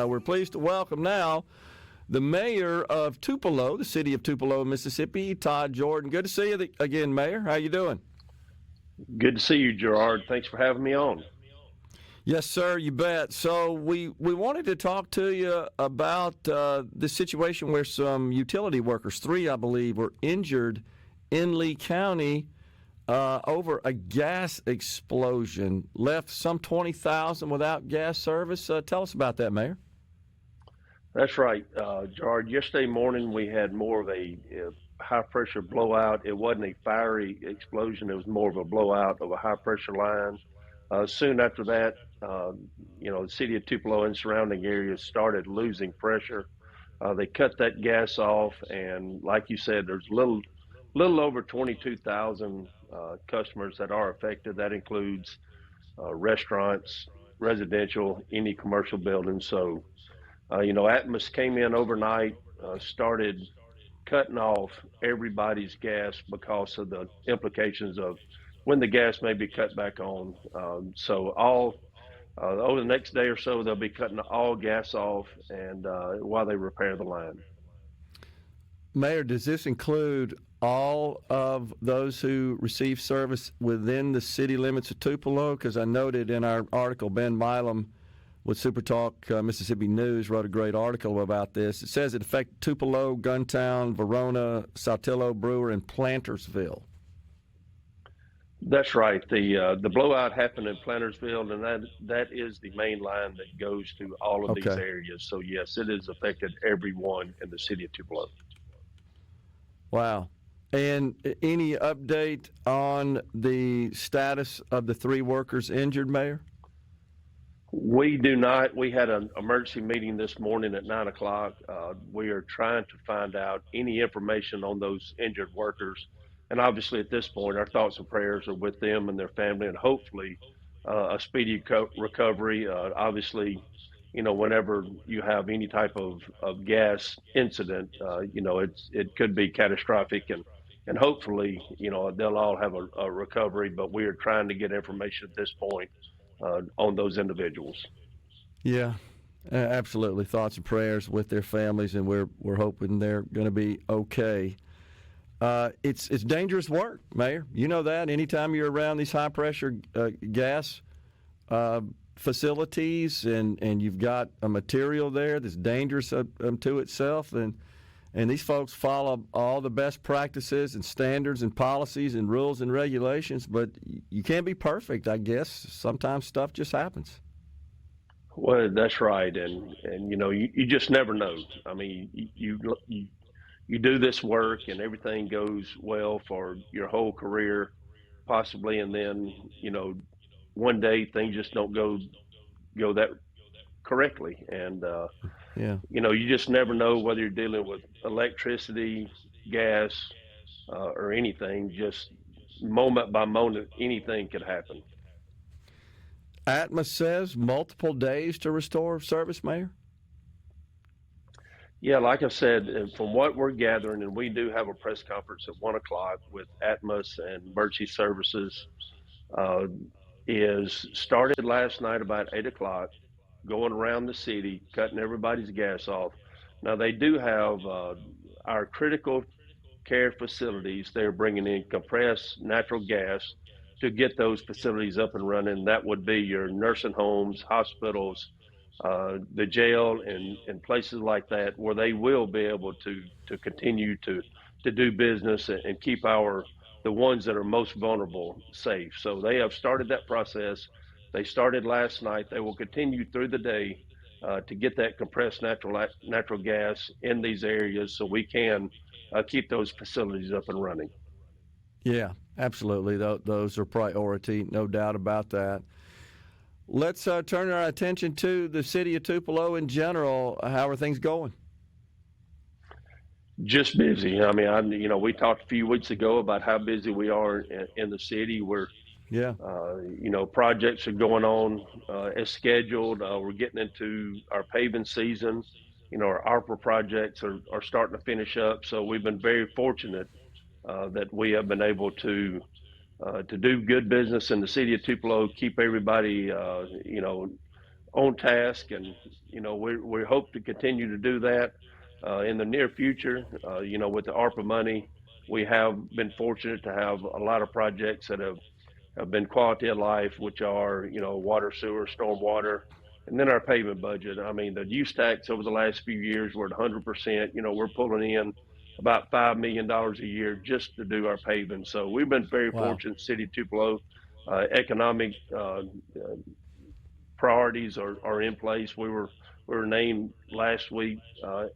We're pleased to welcome now the mayor of Tupelo, the city of Tupelo, Mississippi, Todd Jordan. Good to see you again, Mayor. How you doing? Good to see you, Gerard. Thanks for having me on. Yes, sir, you bet. So we wanted to talk to you about the situation where some utility workers, 3 I believe, were injured in Lee County over a gas explosion. Left some 20,000 without gas service. Tell us about that, Mayor. That's right, Gerard. Yesterday morning we had more of a high-pressure blowout. It wasn't a fiery explosion. It was more of a blowout of a high-pressure line. Soon after that, the city of Tupelo and surrounding areas started losing pressure. They cut that gas off, and like you said, there's little over 22,000 customers that are affected. That includes restaurants, residential, any commercial buildings. So, Atmos came in overnight, started cutting off everybody's gas because of the implications of when the gas may be cut back on. Over the next day or so, they'll be cutting all gas off, and while they repair the line. Mayor, does this include all of those who receive service within the city limits of Tupelo? Because I noted in our article, Ben Milam with SuperTalk Mississippi News wrote a great article about this. It says it affected Tupelo, Guntown, Verona, Saltillo, Brewer, and Plantersville. That's right. The blowout happened in Plantersville, and that is the main line that goes to all of these areas. So, yes, it has affected everyone in the city of Tupelo. Wow. And any update on the status of the 3 workers injured, Mayor? We do not. We had an emergency meeting this morning at 9 o'clock. We are trying to find out any information on those injured workers. And obviously at this point, our thoughts and prayers are with them and their family, and hopefully a speedy recovery. Obviously, whenever you have any type of gas incident, it could be catastrophic, and hopefully, they'll all have a recovery, but we are trying to get information at this point on those individuals. Yeah, absolutely. Thoughts and prayers with their families, and we're hoping they're going to be okay. It's dangerous work, Mayor. You know that. Anytime you're around these high pressure gas facilities, and you've got a material there that's dangerous to itself, and these folks follow all the best practices and standards and policies and rules and regulations, but you can't be perfect, I guess. Sometimes stuff just happens. Well, that's right, and you just never know. I mean, you do this work and everything goes well for your whole career, possibly, and then one day things just don't go that correctly, and you just never know whether you're dealing with electricity, gas, or anything. Just moment by moment, anything could happen. Atmos says multiple days to restore service, Mayor? Yeah, like I said, from what we're gathering, and we do have a press conference at 1 o'clock with Atmos and emergency services, is started last night about 8 o'clock, going around the city, cutting everybody's gas off. Now, they do have our critical care facilities. They're bringing in compressed natural gas to get those facilities up and running. That would be your nursing homes, hospitals, the jail, and places like that, where they will be able to continue to do business and keep the ones that are most vulnerable safe. So they have started that process. They started last night. They will continue through the day to get that compressed natural gas in these areas so we can keep those facilities up and running. Yeah, absolutely. Those are priority, no doubt about that. Let's turn our attention to the city of Tupelo in general. How are things going? Just busy. I mean, we talked a few weeks ago about how busy we are in the city. Projects are going on as scheduled. We're getting into our paving season. Our ARPA projects are starting to finish up. So we've been very fortunate that we have been able to do good business in the city of Tupelo, keep everybody, on task, and we hope to continue to do that in the near future. With the ARPA money, we have been fortunate to have a lot of projects that have been quality of life, which are water, sewer, stormwater, and then our pavement budget. I mean, the use tax over the last few years we're at 100%. We're pulling in about $5 million a year just to do our paving. So we've been very Wow. fortunate, City of Tupelo. Economic priorities are in place. We were named last week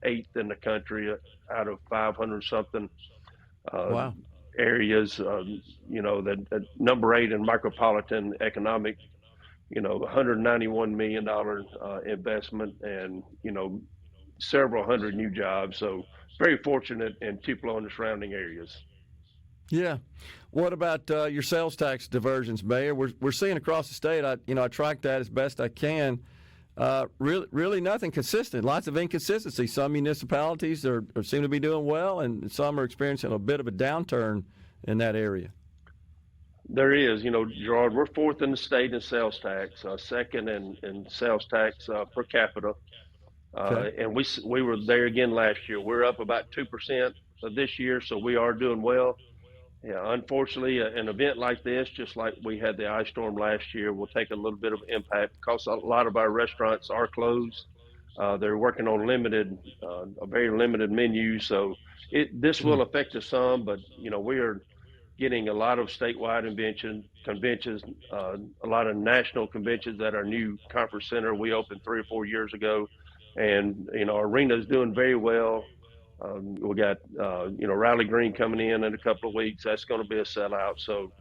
eighth in the country out of 500 something uh, Wow. areas. That number eight in micropolitan economic. $191 million investment, and several hundred new jobs. So very fortunate in Tupelo and the surrounding areas. Yeah. What about your sales tax diversions, Mayor? We're seeing across the state. I track that as best I can. Really nothing consistent. Lots of inconsistency. Some municipalities seem to be doing well, and some are experiencing a bit of a downturn in that area. There is, Gerard, we're fourth in the state in sales tax, second in sales tax per capita. Okay. And we were there again last year. We're up about 2% this year, so we are doing well. Yeah, unfortunately, an event like this, just like we had the ice storm last year, will take a little bit of impact because a lot of our restaurants are closed. They're working on a very limited menu, so this will affect us some. But we are getting a lot of statewide conventions, a lot of national conventions at our new conference center we opened 3 or 4 years ago, and our arena is doing very well. We got Riley Green coming in a couple of weeks. That's going to be a sellout. So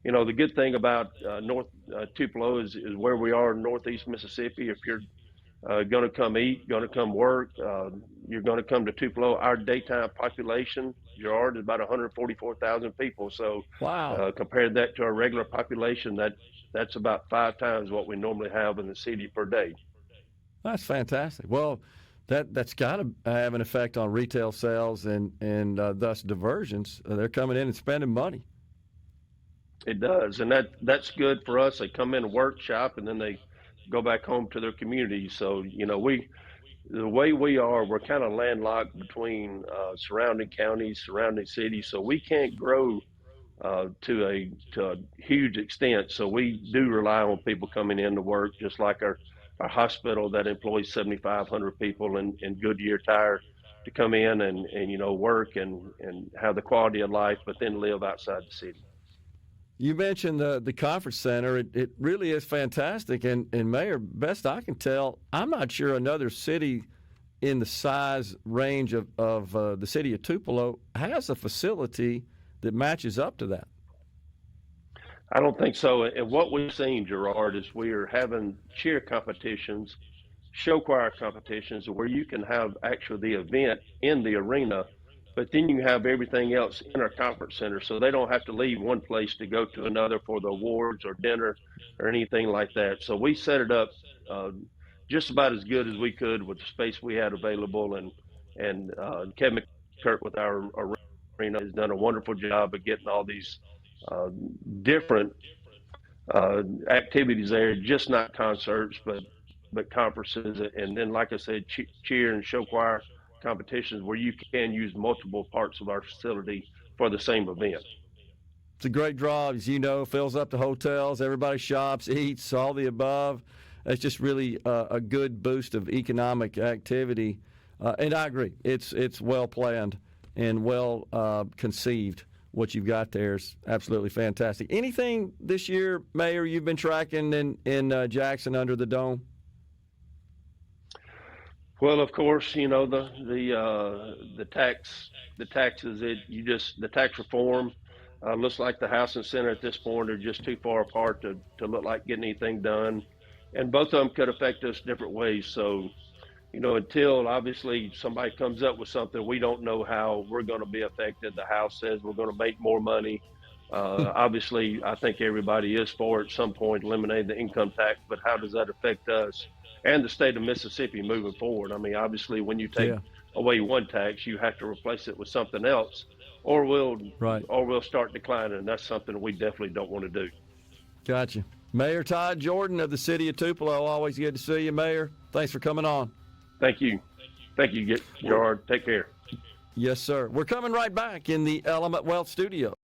the good thing about North Tupelo is where we are in Northeast Mississippi. If you're going to come eat, going to come work, you're going to come to Tupelo. Our daytime population, Gerard, is about 144,000 people. So Wow. compared that to our regular population, that's about 5 times what we normally have in the city per day. That's fantastic. Well, that's got to have an effect on retail sales and thus diversions. They're coming in and spending money. It does, and that's good for us. They come in, work, shop, and then they go back home to their communities. So the way we are, we're kind of landlocked between surrounding counties, surrounding cities, so we can't grow to a huge extent. So we do rely on people coming in to work, just like our hospital that employs 7,500 people in Goodyear Tire to come in and work and have the quality of life, but then live outside the city. You mentioned the conference center. It really is fantastic. And Mayor, best I can tell, I'm not sure another city in the size range of the city of Tupelo has a facility that matches up to that. I don't think so. And what we've seen, Gerard, is we are having cheer competitions, show choir competitions, where you can have actually the event in the arena, but then you have everything else in our conference center. So they don't have to leave one place to go to another for the awards or dinner or anything like that. So we set it up just about as good as we could with the space we had available. And Kevin Kurt with our arena has done a wonderful job of getting all these uh, different activities there, just not concerts, but conferences, and then, like I said, cheer and show choir competitions where you can use multiple parts of our facility for the same event. It's a great draw, as you know, fills up the hotels. Everybody shops, eats, all the above. It's just really a good boost of economic activity. And I agree, it's well planned and well conceived. What you've got there is absolutely fantastic. Anything this year, Mayor, you've been tracking in Jackson under the dome? Well, of course, the taxes. The tax reform looks like the House and Senate at this point are just too far apart to look like getting anything done, and both of them could affect us different ways. So until obviously somebody comes up with something, we don't know how we're going to be affected. The House says we're going to make more money. Obviously, I think everybody is for at some point eliminating the income tax, but how does that affect us and the state of Mississippi moving forward? I mean, obviously, when you take Yeah, away one tax, you have to replace it with something else, or we'll right. or we'll start declining. And that's something we definitely don't want to do. Gotcha. Mayor Todd Jordan of the city of Tupelo. Always good to see you, Mayor. Thanks for coming on. Thank you. Thank you, Gerard. Take care. Yes, sir. We're coming right back in the Element Wealth studio.